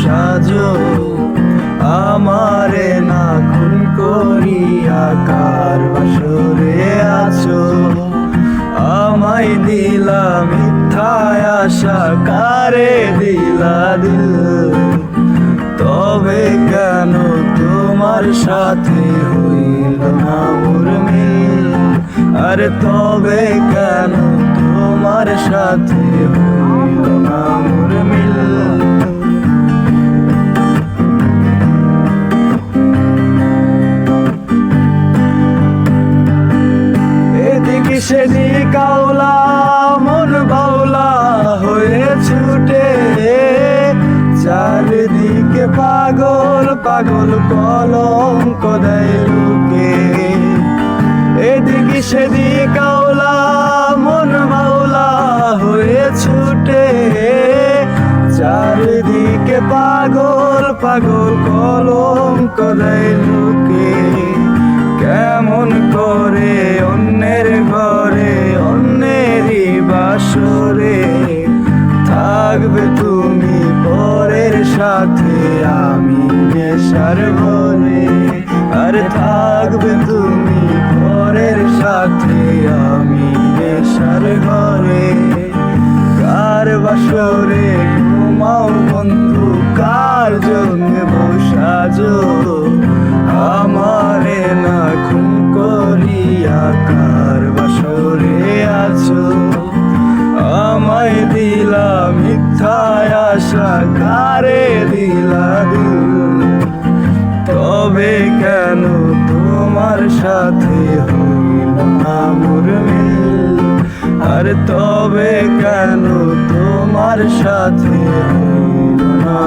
সাজো, আমারে না খুন করিয়া কার বাসরে আছো। আমায় দিলা মিথ্যায় আশা, কারে দিলা দিল, তবে কেন তোমার সাথে হইল না মোর মিল। আরে তবে কেন তোমার সাথে হইল না মোর মিল। এদিকে সেদিক আওলা মন বাউলা হয়ে ছুটে, চারিদিকে পাগল পাগল কলঙ্ক দেয় লোকে। এদিকে সেদিক আওলা মন বাউলা হয়ে ছুটে, চারিদিকে পাগল পাগল কলঙ্ক দেয় লোকে। কেমন করে অন্যের ঘরে অন্যেরই বাসরে থাকবে তুমি পরের সাথে, আমি নেশার ঘরে। আর থাকবে তুমি পরের সাথে, আমি নেশার ঘরে। কার বাসরে ঘুমাও বন্ধু, কার জন্য বসাজো, আমারে না খুন করিয়া কার বাসরে আছো। আমায় দিলা মিথ্যায় আশা, কারে দিলা দিল, তবে কেন তোমার সাথে হইল না মোর মিল। আর তবে কেন তোমার সাথে হইল না